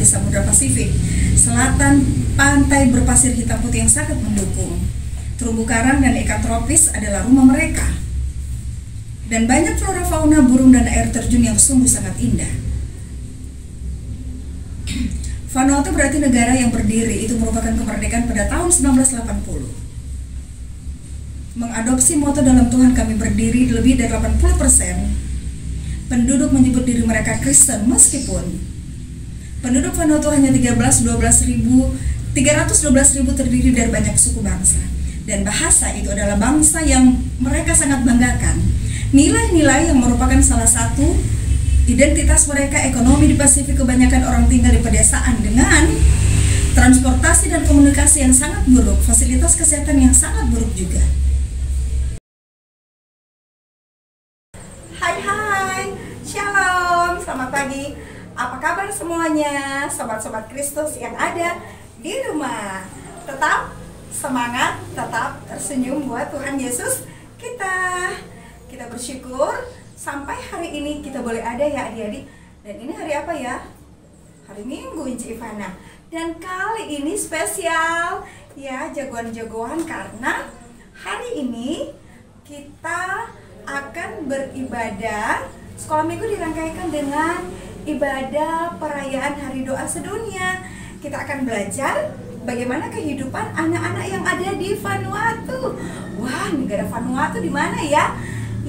di Samudra Pasifik. Selatan pantai berpasir hitam putih yang sangat mendukung. Terumbu karang dan ikan tropis adalah rumah mereka. Dan banyak flora fauna, burung dan air terjun yang sungguh sangat indah. Vanuatu berarti negara yang berdiri, itu merupakan kemerdekaan pada tahun 1980. Mengadopsi moto dalam Tuhan kami berdiri, lebih dari 80% penduduk menyebut diri mereka Kristen, meskipun penduduk Vanuatu hanya 312.000 terdiri dari banyak suku bangsa. Dan bahasa itu adalah bangsa yang mereka sangat banggakan. Nilai-nilai yang merupakan salah satu identitas mereka. Ekonomi di Pasifik, kebanyakan orang tinggal di pedesaan dengan transportasi dan komunikasi yang sangat buruk, fasilitas kesehatan yang sangat buruk juga. Hai, shalom, selamat pagi. Apa kabar semuanya, sobat-sobat Kristus yang ada di rumah? Tetap semangat, tetap tersenyum buat Tuhan Yesus kita. Kita bersyukur sampai hari ini kita boleh ada ya adik-adik. Dan ini hari apa ya? Hari Minggu, Inci Ivana. Dan kali ini spesial ya, jagoan-jagoan, karena hari ini kita akan beribadah. Sekolah minggu dirangkaikan dengan ibadah perayaan Hari Doa Sedunia. Kita akan belajar bagaimana kehidupan anak-anak yang ada di Vanuatu. Wah, negara Vanuatu di mana ya?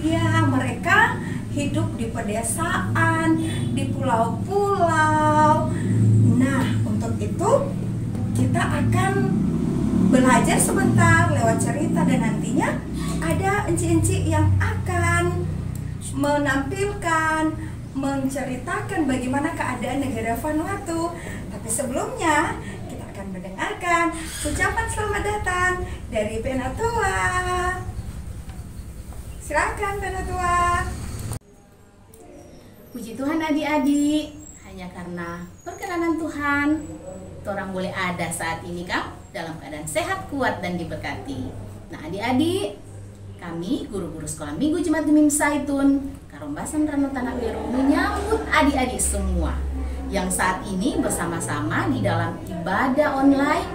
Ya, mereka hidup di pedesaan, di pulau-pulau. Nah, untuk itu kita akan belajar sebentar lewat cerita, dan nantinya ada enci-enci yang akan menampilkan, menceritakan bagaimana keadaan negara Vanuatu. Tapi sebelumnya kita akan mendengarkan ucapan selamat datang dari Penatua. Silakan Penatua. Puji Tuhan adik-adik, hanya karena perkenanan Tuhan, orang boleh ada saat ini Kang dalam keadaan sehat, kuat dan diberkati. Nah adik-adik, kami guru-guru sekolah minggu Jemaat Gemim Zaitun Karombasan Ranu Tanah Biru menyambut adik-adik semua yang saat ini bersama-sama di dalam ibadah online,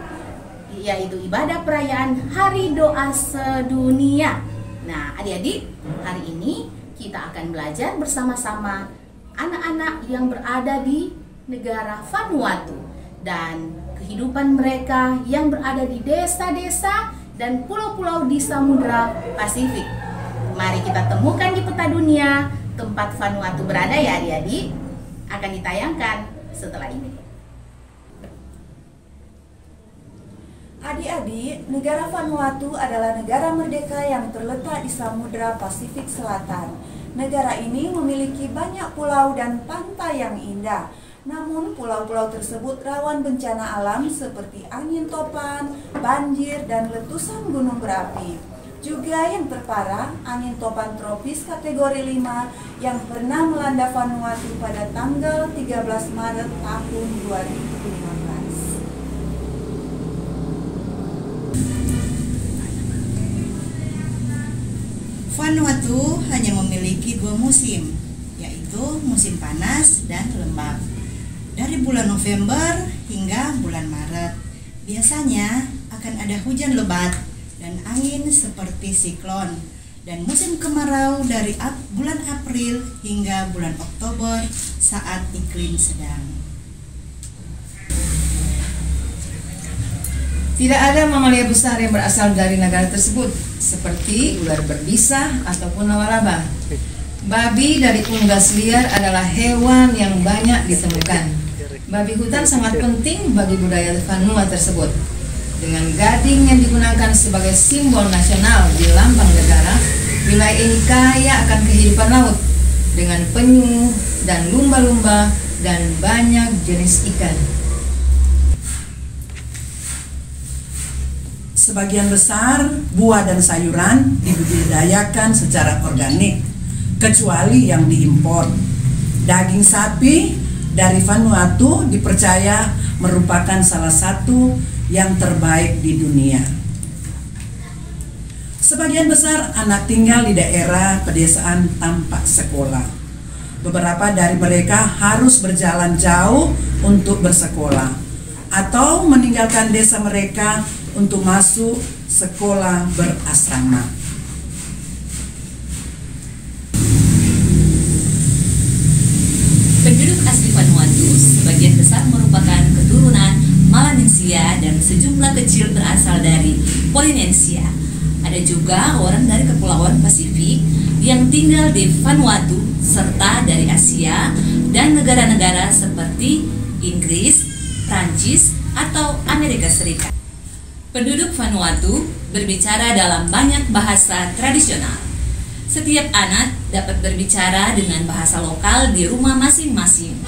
yaitu ibadah perayaan Hari Doa Sedunia. Nah adik-adik, hari ini kita akan belajar bersama-sama anak-anak yang berada di negara Vanuatu dan kehidupan mereka yang berada di desa-desa dan pulau-pulau di Samudra Pasifik. Mari kita temukan di peta dunia tempat Vanuatu berada ya adik-adik. Akan ditayangkan setelah ini. Adik-adik, negara Vanuatu adalah negara merdeka yang terletak di Samudra Pasifik Selatan. Negara ini memiliki banyak pulau dan pantai yang indah. Namun pulau-pulau tersebut rawan bencana alam seperti angin topan, banjir, dan letusan gunung berapi. Juga yang terparah, angin topan tropis kategori 5 yang pernah melanda Vanuatu pada tanggal 13 Maret tahun 2015. Vanuatu hanya memiliki 2 musim, yaitu musim panas dan lembab. Dari bulan November hingga bulan Maret, biasanya akan ada hujan lebat dan angin seperti siklon. Dan musim kemarau dari bulan April hingga bulan Oktober saat iklim sedang. Tidak ada mamalia besar yang berasal dari negara tersebut, seperti ular berbisa ataupun laba-laba. Babi dari unggas liar adalah hewan yang banyak ditemukan. Babi hutan sangat penting bagi budaya Vanuatu tersebut. Dengan gading yang digunakan sebagai simbol nasional di lambang negara, wilayah ini kaya akan kehidupan laut dengan penyu dan lumba-lumba dan banyak jenis ikan. Sebagian besar buah dan sayuran dibudidayakan secara organik, kecuali yang diimpor. Daging sapi dari Vanuatu dipercaya merupakan salah satu yang terbaik di dunia. Sebagian besar anak tinggal di daerah pedesaan tanpa sekolah. Beberapa dari mereka harus berjalan jauh untuk bersekolah atau meninggalkan desa mereka untuk masuk sekolah berasrama. Penduduk asli Vanuatu sebagian besar merupakan keturunan Melanesia dan sejumlah kecil berasal dari Polinesia. Ada juga orang dari Kepulauan Pasifik yang tinggal di Vanuatu serta dari Asia dan negara-negara seperti Inggris, Prancis, atau Amerika Serikat. Penduduk Vanuatu berbicara dalam banyak bahasa tradisional. Setiap anak dapat berbicara dengan bahasa lokal di rumah masing-masing.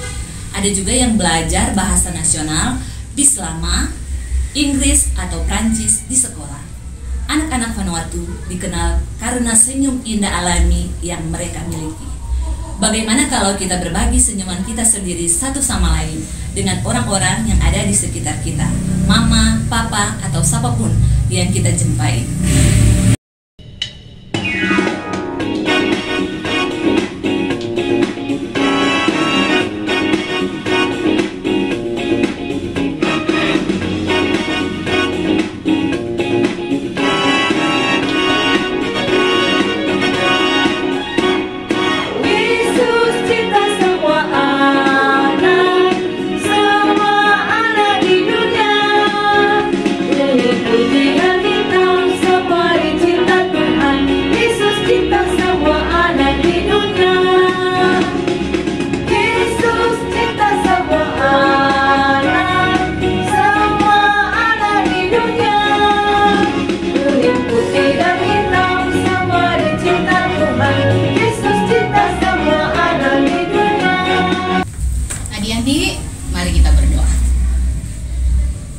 Ada juga yang belajar bahasa nasional di selama Inggris atau Prancis di sekolah. Anak-anak Vanuatu dikenal karena senyum indah alami yang mereka miliki. Bagaimana kalau kita berbagi senyuman kita sendiri satu sama lain dengan orang-orang yang ada di sekitar kita, mama, papa, atau siapapun yang kita jumpai. Adik-adik, mari kita berdoa.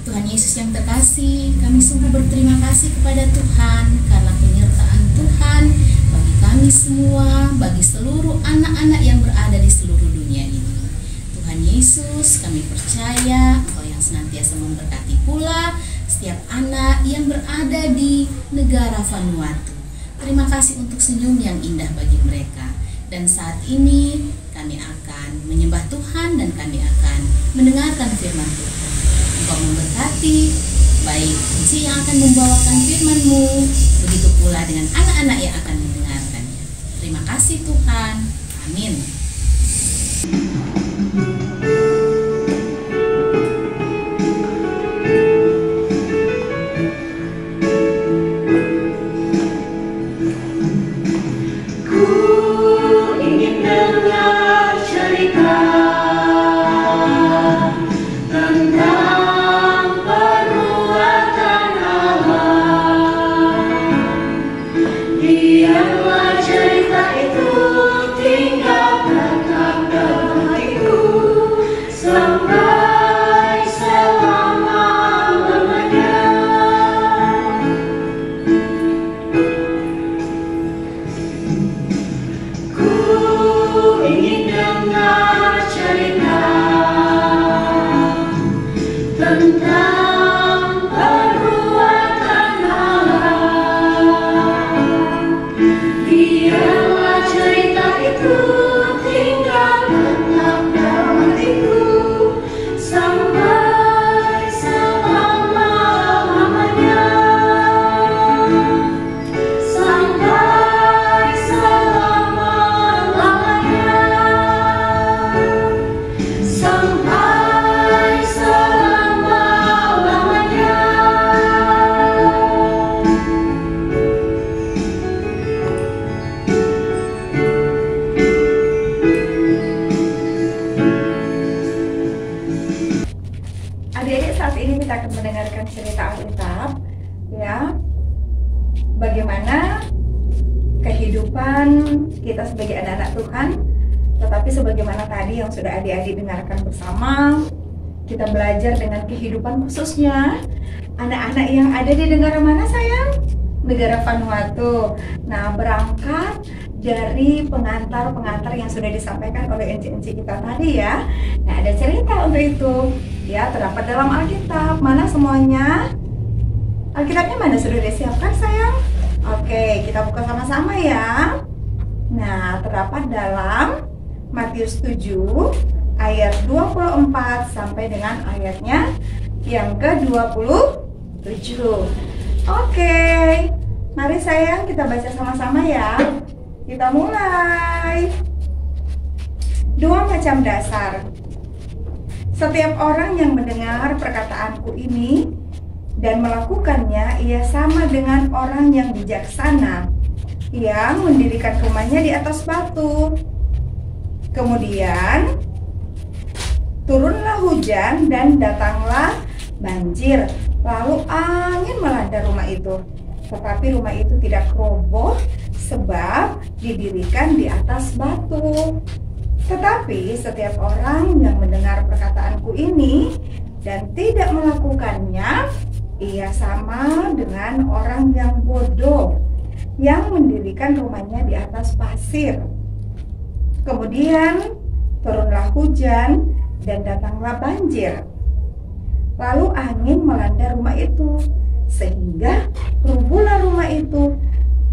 Tuhan Yesus yang terkasih, kami sungguh berterima kasih kepada Tuhan karena penyertaan Tuhan bagi kami semua, bagi seluruh anak-anak yang berada di seluruh dunia ini. Tuhan Yesus, kami percaya Engkau yang senantiasa memberkati pula setiap anak yang berada di negara Vanuatu. Terima kasih untuk senyum yang indah bagi mereka. Dan saat ini kami akan menyembah Tuhan dan kami akan mendengarkan firman Tuhan. Engkau memberkati baik Enci yang akan membawakan firman-Mu, begitu pula dengan anak-anak yang akan mendengarkannya. Terima kasih Tuhan. Amin. Biarlah cerita itu tinggal tetap dalam hatiku sampai selama-lamanya. Ku ingin dengar cerita tentang perbuatan Allah. Biarlah cerita itu tinggal tetap dalam hatiku sampai selama-lamanya. Sampai selama-lamanya. Sampai selama-lamanya. Adik-adik, saat ini kita akan mendengarkan cerita Alkitab, ya, bagaimana kehidupan kita sebagai anak-anak Tuhan. Tetapi sebagaimana tadi yang sudah adik-adik dengarkan bersama, kita belajar dengan kehidupan khususnya anak-anak yang ada di negara mana sayang? Negara Vanuatu. Nah, berangkat dari pengantar-pengantar yang sudah disampaikan oleh enci-enci kita tadi ya. Nah, ada cerita untuk itu ya, terdapat dalam Alkitab. Mana semuanya? Alkitabnya mana, sudah disiapkan sayang? Oke, kita buka sama-sama ya. Nah, terdapat dalam Matius 7 ayat 24 sampai dengan ayatnya yang ke-27. Oke, mari sayang kita baca sama-sama ya. Kita mulai. 2 macam dasar. Setiap orang yang mendengar perkataanku ini dan melakukannya, ia sama dengan orang yang bijaksana yang mendirikan rumahnya di atas batu. Kemudian turunlah hujan dan datanglah banjir, lalu angin melanda rumah itu. Tetapi rumah itu tidak roboh sebab didirikan di atas batu. Tetapi setiap orang yang mendengar perkataanku ini dan tidak melakukannya, ia sama dengan orang yang bodoh yang mendirikan rumahnya di atas pasir. Kemudian turunlah hujan dan datanglah banjir, lalu angin melanda rumah itu, sehingga rubuhlah rumah itu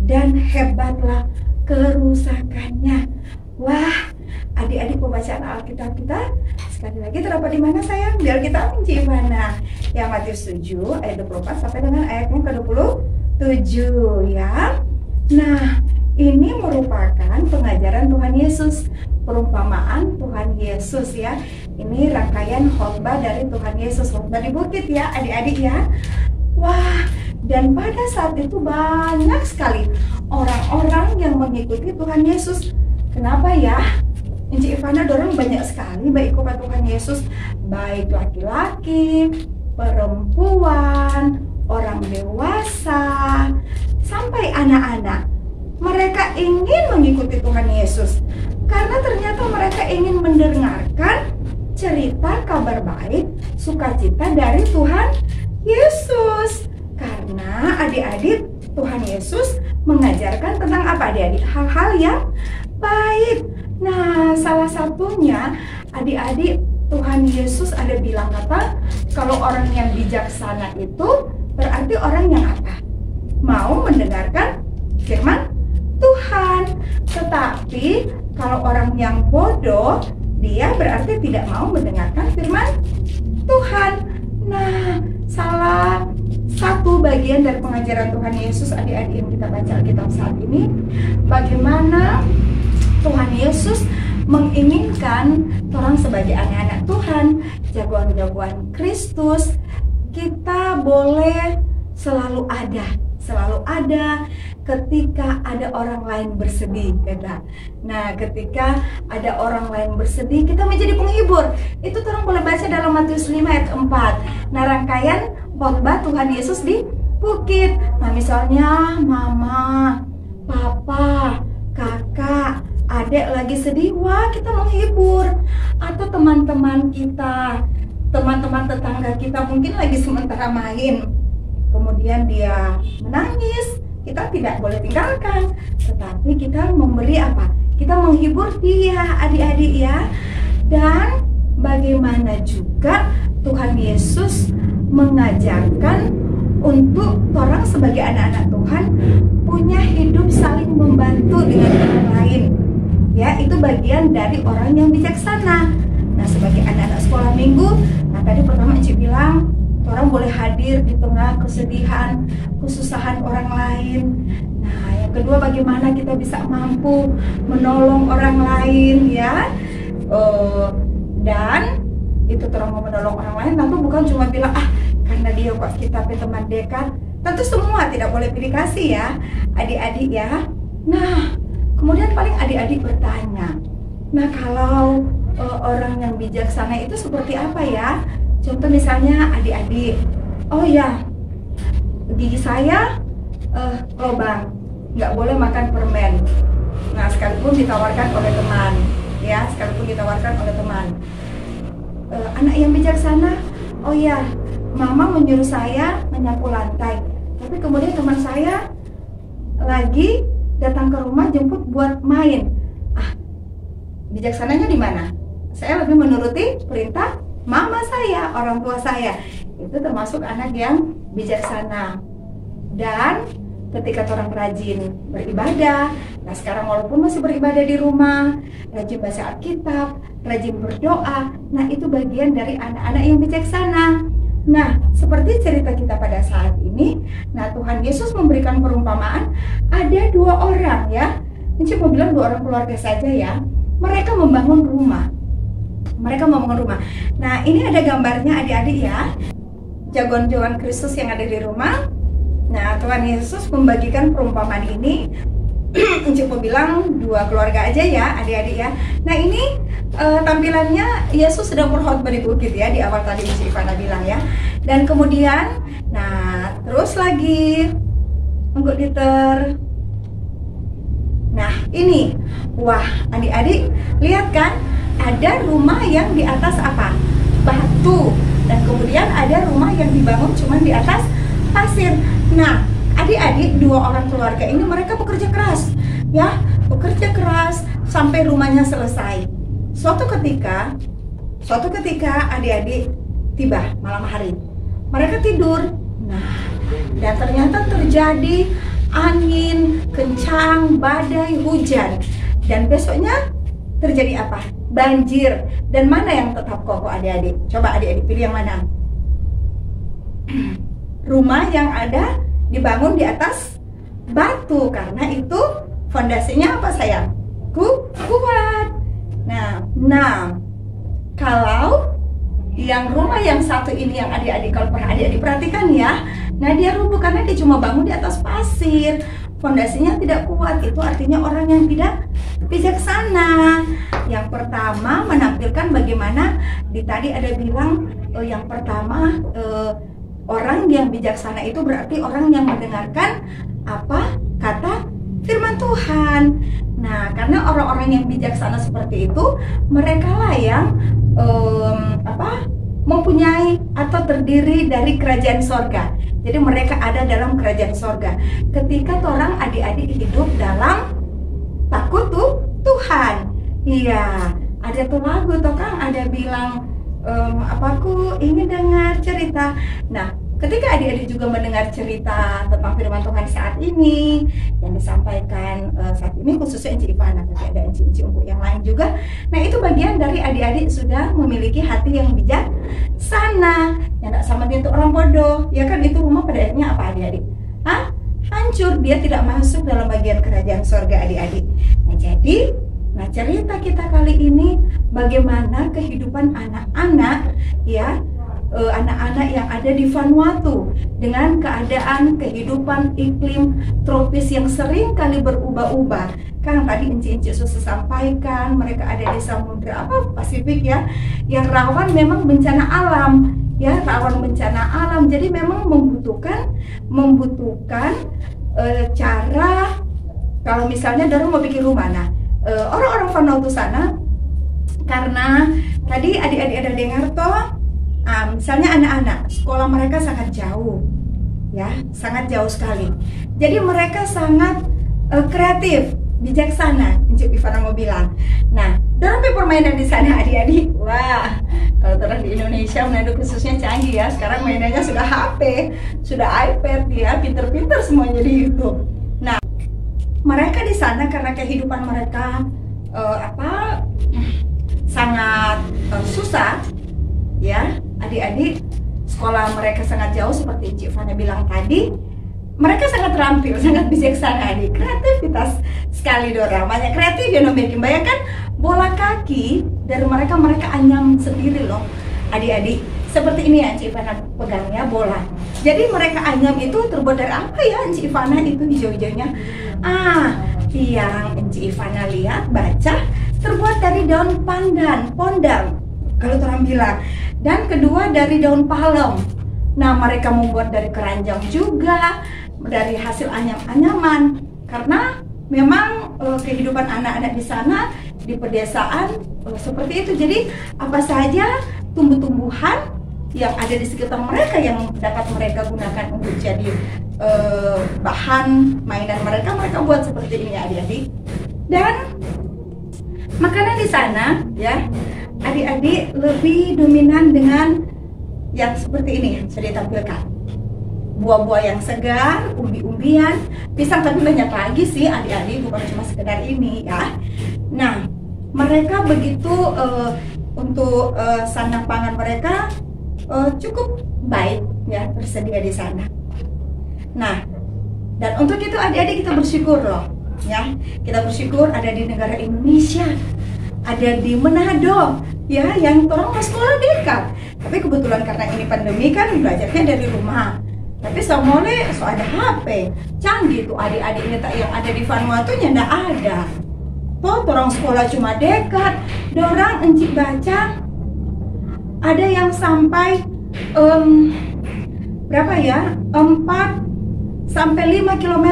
dan hebatlah kerusakannya. Wah, adik-adik, pembacaan Alkitab kita sekali lagi terdapat di mana sayang? Di Alkitab Injil mana? Ya, Matius 7 ayat 24 sampai dengan ayatnya ke-27 ya. Nah, ini merupakan pengajaran Tuhan Yesus, perumpamaan Tuhan Yesus ya. Ini rangkaian khotbah dari Tuhan Yesus, khotbah di bukit ya adik-adik ya. Wah, dan pada saat itu banyak sekali orang-orang yang mengikuti Tuhan Yesus. Kenapa ya? Inci Ivana dorong banyak sekali baik kepada Tuhan Yesus, baik laki-laki, perempuan, orang dewasa, sampai anak-anak. Mereka ingin mengikuti Tuhan Yesus karena ternyata mereka ingin mendengarkan cerita kabar baik, sukacita dari Tuhan Yesus. Karena adik-adik, Tuhan Yesus mengajarkan tentang apa adik-adik? Hal-hal yang baik. Nah, salah satunya adik-adik, Tuhan Yesus ada bilang apa? Kalau orang yang bijaksana itu berarti orang yang apa? Mau mendengarkan firman Tuhan. Tetapi kalau orang yang bodoh, dia berarti tidak mau mendengarkan firman Tuhan. Nah, salah satu bagian dari pengajaran Tuhan Yesus adik-adik yang kita baca Alkitab saat ini, bagaimana Tuhan Yesus menginginkan orang sebagai anak-anak Tuhan, jagoan-jagoan Kristus, kita boleh selalu ada ketika ada orang lain bersedih, kata. Nah, ketika ada orang lain bersedih, kita menjadi penghibur. Itu orang boleh baca dalam Matius 5 ayat 4. Nah, rangkaian khotbah Tuhan Yesus di bukit. Nah, misalnya mama, papa, kakak, adik lagi sedih, wah kita menghibur. Atau teman-teman kita, teman-teman tetangga kita mungkin lagi sementara main, kemudian dia menangis, kita tidak boleh tinggalkan, tetapi kita memberi apa? Kita menghibur dia, adik-adik ya. Dan bagaimana juga Tuhan Yesus mengajarkan untuk orang sebagai anak-anak Tuhan punya hidup saling membantu dengan orang lain. Ya, itu bagian dari orang yang bijaksana. Nah, sebagai anak-anak sekolah minggu, nah tadi pertama Encik bilang, orang boleh hadir di tengah kesedihan, kesusahan orang lain. Nah, yang kedua bagaimana kita bisa mampu menolong orang lain ya. Dan itu orang mau menolong orang lain, tentu bukan cuma bilang karena dia kok kita teman dekat. Tentu semua tidak boleh pilih kasih ya, adik-adik ya. Nah, kemudian paling adik-adik bertanya, nah kalau orang yang bijaksana itu seperti apa ya? Contoh misalnya adik-adik, oh ya, gigi saya lobang, nggak boleh makan permen. Nah, sekalipun ditawarkan oleh teman, ya, sekalipun ditawarkan oleh teman. Anak yang bijaksana, oh ya, mama menyuruh saya menyapu lantai, tapi kemudian teman saya lagi datang ke rumah jemput buat main. Bijaksananya di mana? Saya lebih menuruti perintah mama saya, orang tua saya. Itu termasuk anak yang bijaksana. Dan ketika orang rajin beribadah. Nah sekarang walaupun masih beribadah di rumah, rajin baca Alkitab, rajin berdoa, nah itu bagian dari anak-anak yang bijaksana. Nah seperti cerita kita pada saat ini, nah Tuhan Yesus memberikan perumpamaan, ada 2 orang ya, ini cuma bilang 2 orang keluarga saja ya, mereka membangun rumah. Nah ini ada gambarnya adik-adik ya, jagoan-jagoan Kristus yang ada di rumah. Nah Tuhan Yesus membagikan perumpamaan ini cuma bilang 2 keluarga aja ya adik-adik ya. Nah ini tampilannya Yesus sedang berkhotbah di bukit ya, di awal tadi Ci Ivana bilang ya. Dan kemudian nah terus lagi Unggul Diter. Nah ini, wah adik-adik lihat kan, ada rumah yang di atas apa? Batu. Dan kemudian ada rumah yang dibangun cuma di atas pasir. Nah adik-adik 2 orang keluarga ini mereka bekerja keras ya, bekerja keras sampai rumahnya selesai. Suatu ketika adik-adik tiba malam hari, mereka tidur. Nah dan ternyata terjadi angin kencang, badai, hujan, dan besoknya terjadi apa? Banjir. Dan mana yang tetap kokoh adik-adik? Coba adik-adik pilih yang mana? Rumah yang ada dibangun di atas batu, karena itu fondasinya apa sayang? Kuat. Nah, kalau yang rumah yang satu ini yang adik-adik, kalau pernah adik-adik perhatikan ya, nah dia rubuh karena dia cuma bangun di atas pasir, fondasinya tidak kuat. Itu artinya orang yang tidak bijaksana. Yang pertama menampilkan bagaimana tadi ada bilang yang pertama orang yang bijaksana itu berarti orang yang mendengarkan apa kata firman Tuhan. Nah, karena orang-orang yang bijaksana seperti itu, mereka lah yang mempunyai atau terdiri dari kerajaan sorga. Jadi mereka ada dalam kerajaan sorga. Ketika orang adik-adik hidup dalam takut Tuhan. Iya, ada tuh lagu toh Kang, ada bilang aku ingin dengar cerita. Nah, ketika adik-adik juga mendengar cerita tentang firman Tuhan saat ini yang disampaikan saat ini, khususnya Ci Ivana, tapi ada Ci Ungku yang lain juga. Nah itu bagian dari adik-adik sudah memiliki hati yang bijaksana, yang tidak sama dengan orang bodoh. Ya kan, itu rumah pada akhirnya apa adik-adik? Hancur, dia tidak masuk dalam bagian kerajaan sorga adik-adik. Nah jadi, cerita kita kali ini bagaimana kehidupan anak-anak ya, anak-anak yang ada di Vanuatu dengan keadaan kehidupan iklim tropis yang sering kali berubah-ubah. Kan tadi Enci sudah sampaikan, mereka ada di samudra Pasifik ya, yang rawan memang bencana alam ya, rawan bencana alam. Jadi memang membutuhkan cara, kalau misalnya Daru mau bikin rumah, orang-orang Vanuatu sana, karena tadi adik-adik ada dengar toh, misalnya anak-anak sekolah mereka sangat jauh ya, sangat jauh sekali. Jadi mereka sangat kreatif, bijaksana, Cik Ivana mau bilang. Nah, dalam permainan di sana adik-adik, wah, kalau terang di Indonesia, Manado khususnya canggih ya. Sekarang mainannya sudah HP, sudah iPad ya, pinter-pinter semuanya di YouTube. Nah, mereka di sana karena kehidupan mereka sangat susah ya, adik-adik, sekolah mereka sangat jauh seperti Cik Ivana bilang tadi. Mereka sangat terampil, sangat bijaksana, adik, kreativitas sekali dorang, banyak kreatif ya bikin. Bayangkan bola kaki dari mereka anyam sendiri loh adik-adik. Seperti ini ya Cik Ivana pegangnya bola. Jadi mereka anyam itu terbuat dari apa ya Cik Ivana, itu hijau-hijaunya? Yang Cik Ivana lihat, baca, terbuat dari daun pandan, pondang kalau orang bilang. Dan kedua dari daun palem. Nah mereka membuat dari keranjang juga, dari hasil anyam-anyaman. Karena memang kehidupan anak-anak di sana, di pedesaan seperti itu. Jadi apa saja tumbuh-tumbuhan yang ada di sekitar mereka yang dapat mereka gunakan untuk jadi bahan mainan mereka buat seperti ini adik-adik. Dan makanan di sana ya adik-adik lebih dominan dengan yang seperti ini yang sudah ditampilkan. buah-buah yang segar, umbi-umbian, pisang, tapi banyak lagi sih adik-adik, bukan cuma sekedar ini ya. Nah, mereka begitu untuk sandang pangan mereka cukup baik ya, tersedia di sana. Nah, dan untuk itu adik-adik kita bersyukur loh ya. Kita bersyukur ada di negara Indonesia, ada di Manado ya, yang orang mau sekolah dekat. Tapi kebetulan karena ini pandemi kan belajarnya dari rumah. Tapi somole so ada HP canggih tuh adik-adiknya yang ada di Vanuatu nya ndak ada. Tuh orang sekolah cuma dekat. Dorang encik baca ada yang sampai berapa ya? 4 sampai 5 km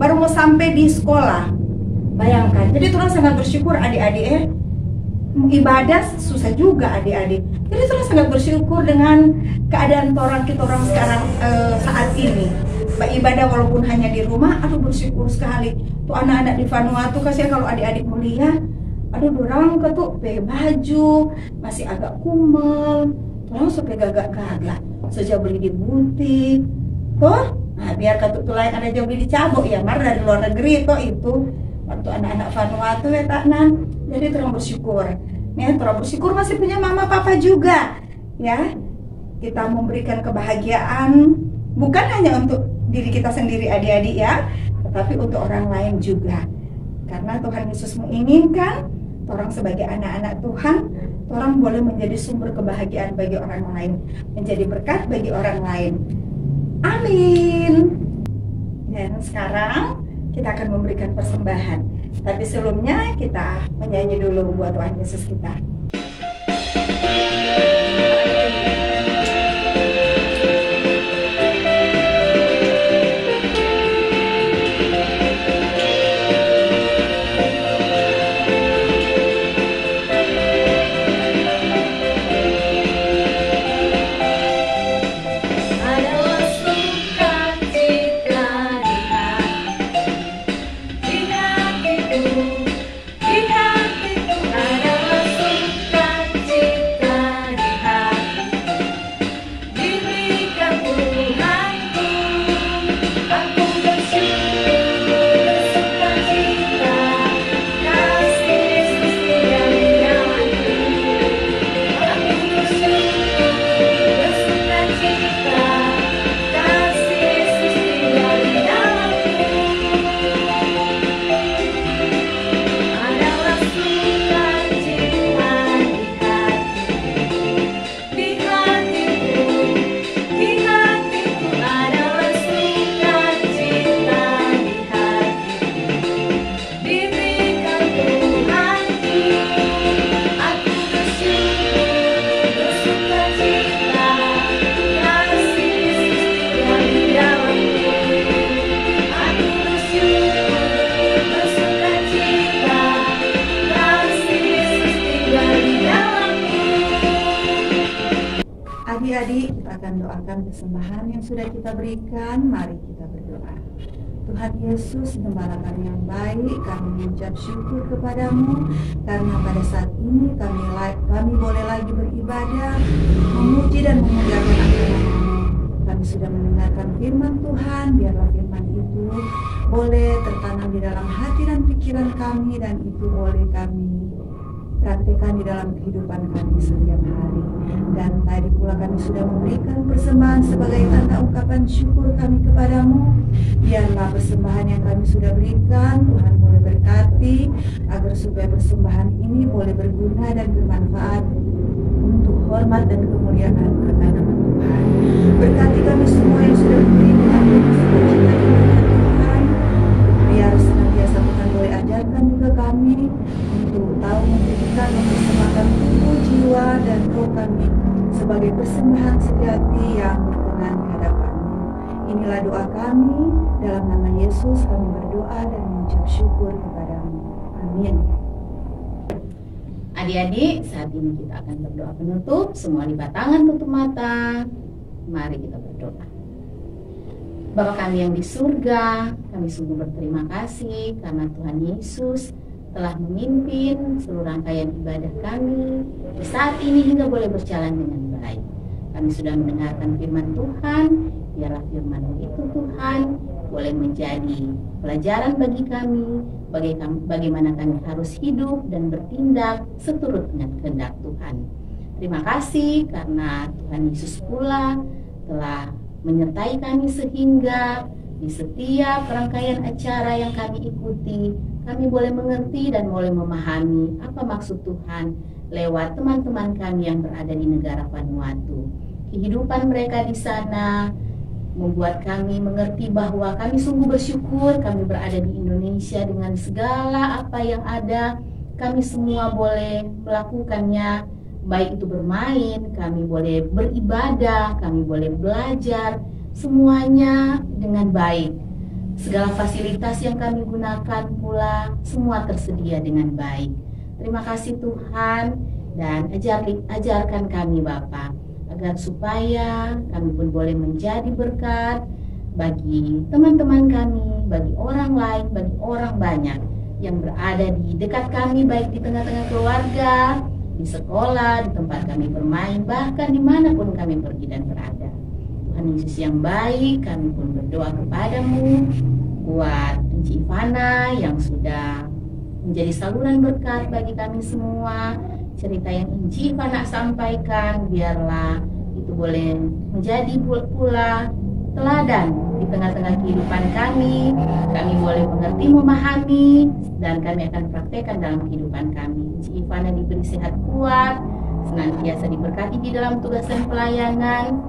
baru mau sampai di sekolah. Bayangkan. Jadi orang sangat bersyukur adik-adik ibadah susah juga adik-adik. Jadi saya sangat bersyukur dengan keadaan kita orang sekarang saat ini. Ibadah walaupun hanya di rumah, aduh bersyukur sekali. Tuh anak-anak di Vanuatu kasih kalau adik-adik mulia, aduh dorang ketuk baju masih agak kumel, dorang sampai gagak-gagak. Sejak beli di butik, toh, nah biar ketuk tuh lain ada jauh beli di cabok ya, mar dari luar negeri toh itu. Waktu anak-anak Vanuatu ya tak nan. Jadi terang bersyukur. Ya, terang bersyukur masih punya mama papa juga. Ya, kita memberikan kebahagiaan bukan hanya untuk diri kita sendiri adik-adik ya, tetapi untuk orang lain juga. Karena Tuhan Yesus menginginkan orang sebagai anak-anak Tuhan, orang boleh menjadi sumber kebahagiaan bagi orang lain, menjadi berkat bagi orang lain. Amin. Dan sekarang kita akan memberikan persembahan. Tapi sebelumnya kita menyanyi dulu buat Tuhan Yesus kita. Adik-adik, kita akan doakan persembahan yang sudah kita berikan. Mari kita berdoa. Tuhan Yesus, Gembala kami yang baik, kami mengucap syukur kepadamu karena pada saat ini kami boleh lagi beribadah, memuji dan memuliakan nama-Mu. Kami sudah mendengarkan firman Tuhan, biarlah firman itu boleh tertanam di dalam hati dan pikiran kami, dan itu boleh kami praktekkan di dalam kehidupan kami setiap hari. Dan tadi pula kami sudah memberikan persembahan sebagai tanda ungkapan syukur kami kepadamu. Biarlah persembahan yang kami sudah berikan Tuhan boleh berkati, agar supaya persembahan ini boleh berguna dan bermanfaat untuk hormat dan kemuliaan karena nama Tuhan. Berkati kami semua yang sudah memberikan sukacita Tuhan. Biar senantiasa Tuhan boleh ajarkan juga kami untuk tahu memberikan, mempersembahkan tubuh, jiwa, dan roh kami sebagai persembahan sejati yang berkenan di hadapan-Mu. Inilah doa kami, dalam nama Yesus kami berdoa dan mengucap syukur kepadamu. Amin. Adik-adik, saat ini kita akan berdoa penutup. Semua lipat tangan, tutup mata. Mari kita berdoa. Bapa kami yang di surga, kami sungguh berterima kasih karena Tuhan Yesus telah memimpin seluruh rangkaian ibadah kami saat ini hingga boleh berjalan dengan baik. Kami sudah mendengarkan firman Tuhan biarlah firman-Mu itu Tuhan boleh menjadi pelajaran bagi kami, bagaimana kami harus hidup dan bertindak seturut dengan kehendak Tuhan. Terima kasih karena Tuhan Yesus pula telah menyertai kami sehingga di setiap rangkaian acara yang kami ikuti, kami boleh mengerti dan boleh memahami apa maksud Tuhan lewat teman-teman kami yang berada di negara Vanuatu. Kehidupan mereka di sana membuat kami mengerti bahwa kami sungguh bersyukur kami berada di Indonesia dengan segala apa yang ada. Kami semua boleh melakukannya, baik itu bermain, kami boleh beribadah, kami boleh belajar, semuanya dengan baik. Segala fasilitas yang kami gunakan pula semua tersedia dengan baik. Terima kasih Tuhan, dan ajarkan kami Bapa, agar supaya kami pun boleh menjadi berkat bagi teman-teman kami, bagi orang lain, bagi orang banyak yang berada di dekat kami, baik di tengah-tengah keluarga, di sekolah, di tempat kami bermain, bahkan dimanapun kami pergi dan berada. Tuhan Yesus yang baik, kami pun berdoa kepadamu buat Enci Ivana yang sudah menjadi saluran berkat bagi kami semua. Cerita yang Enci Ivana sampaikan, biarlah itu boleh menjadi pula teladan di tengah-tengah kehidupan kami. Kami boleh mengerti, memahami, dan kami akan praktekkan dalam kehidupan kami. Enci Ivana diberi sehat kuat, senantiasa diberkati di dalam tugas dan pelayanan.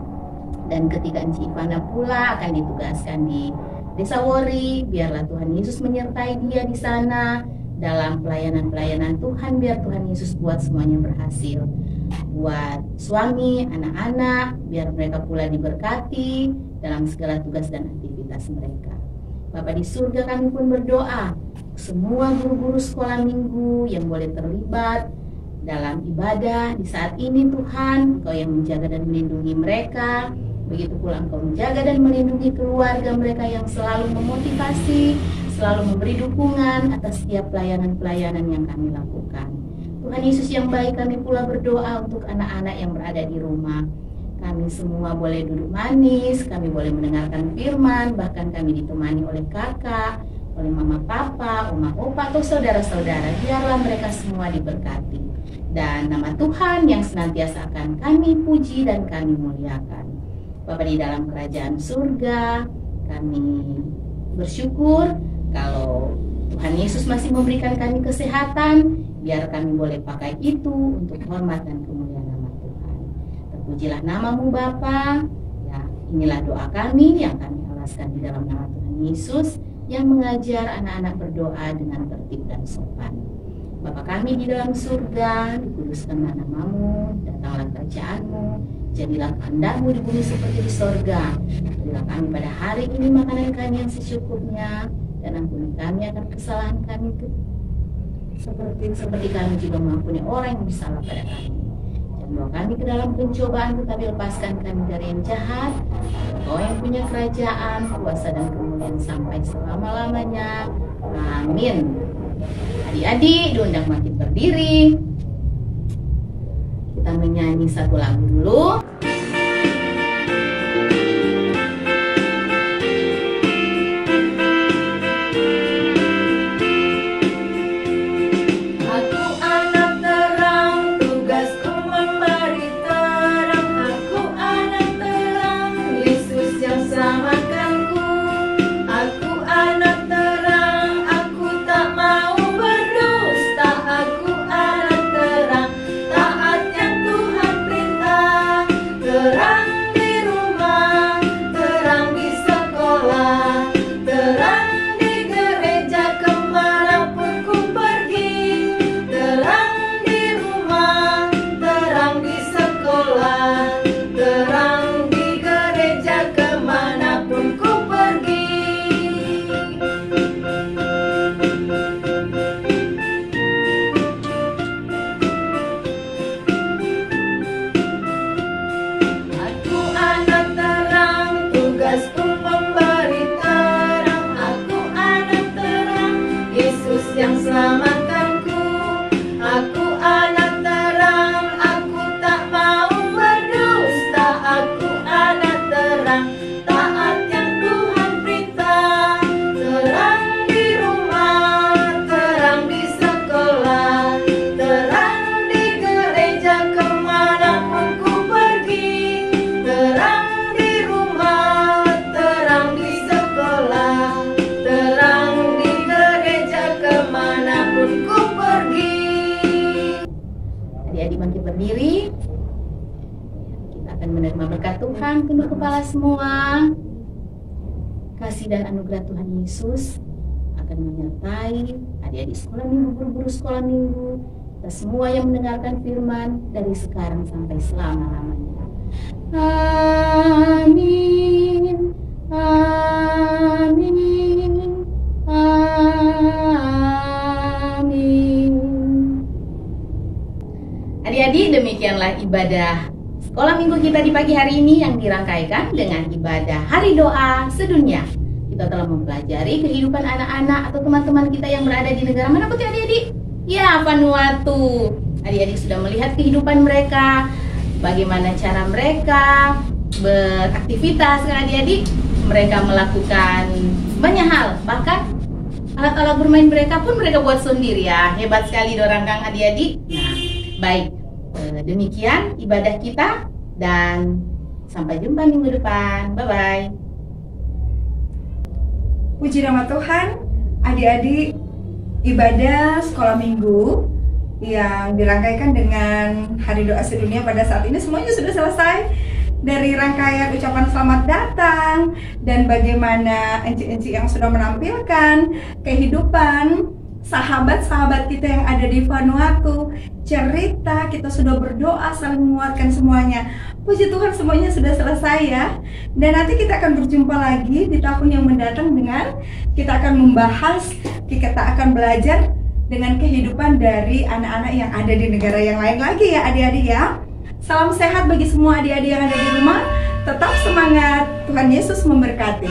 Dan ketika Enci Ivana pula akan ditugaskan di Desa Wori, biarlah Tuhan Yesus menyertai dia di sana dalam pelayanan-pelayanan Tuhan. Biar Tuhan Yesus buat semuanya berhasil. Buat suami, anak-anak, biar mereka pula diberkati dalam segala tugas dan aktivitas mereka. Bapa di surga, kami pun berdoa semua guru-guru sekolah minggu yang boleh terlibat dalam ibadah di saat ini Tuhan, Engkau yang menjaga dan melindungi mereka. Begitu pula Engkau menjaga dan melindungi keluarga mereka yang selalu memotivasi, selalu memberi dukungan atas setiap pelayanan-pelayanan yang kami lakukan. Tuhan Yesus yang baik, kami pula berdoa untuk anak-anak yang berada di rumah. Kami semua boleh duduk manis, kami boleh mendengarkan firman, bahkan kami ditemani oleh kakak, oleh mama papa, oma opa, atau saudara-saudara. Biarlah mereka semua diberkati. Dan nama Tuhan yang senantiasa akan kami puji dan kami muliakan. Bapa di dalam kerajaan surga, kami bersyukur kalau Tuhan Yesus masih memberikan kami kesehatan, biar kami boleh pakai itu untuk hormat dan kemuliaan nama Tuhan. Terpujilah namamu Bapa. Ya, inilah doa kami yang kami alaskan di dalam nama Tuhan Yesus yang mengajar anak-anak berdoa dengan tertib dan sopan. Bapa kami di dalam surga, dikuduskanlah namamu, datanglah kerajaanmu, jadilah kehendak-Mu di bumi seperti di sorga. Berilah kami pada hari ini makanan kami yang secukupnya, dan ampuni kami akan kesalahan kami seperti kami juga mengampuni orang yang bersalah pada kami. Jangan bawa kami ke dalam pencobaan, tetapi lepaskan kami dari yang jahat. Engkau yang punya kerajaan, kuasa dan kemuliaan sampai selama-lamanya. Amin. Adik-adik diundang makin berdiri. Kita menyanyi satu lagu dulu. Tak berdiri. Kita akan menerima berkat Tuhan, tunduk kepala semua. Kasih dan anugerah Tuhan Yesus akan menyertai adik-adik sekolah minggu, guru-guru sekolah minggu, kita semua yang mendengarkan firman dari sekarang sampai selama-lamanya. Amin. Amin. Amin. Adik-adik, demikianlah ibadah sekolah minggu kita di pagi hari ini yang dirangkaikan dengan ibadah hari doa sedunia. Kita telah mempelajari kehidupan anak-anak atau teman-teman kita yang berada di negara mana pun adik-adik? Ya, Vanuatu. Adik-adik sudah melihat kehidupan mereka, bagaimana cara mereka beraktivitas kan adik-adik? Mereka melakukan banyak hal, bahkan alat-alat bermain mereka pun mereka buat sendiri ya. Hebat sekali dorang kang adik-adik. Nah, baik. Demikian ibadah kita dan sampai jumpa minggu depan. Bye-bye. Puji nama Tuhan, adik-adik, ibadah sekolah minggu yang dirangkaikan dengan Hari Doa Sedunia pada saat ini semuanya sudah selesai. Dari rangkaian ucapan selamat datang dan bagaimana enci-enci yang sudah menampilkan kehidupan sahabat-sahabat kita yang ada di Vanuatu, cerita, kita sudah berdoa saling menguatkan semuanya. Puji Tuhan semuanya sudah selesai ya. Dan nanti kita akan berjumpa lagi di tahun yang mendatang dengan kita akan membahas, kita akan belajar dengan kehidupan dari anak-anak yang ada di negara yang lain lagi ya adik-adik ya. Salam sehat bagi semua adik-adik yang ada di rumah. Tetap semangat, Tuhan Yesus memberkati.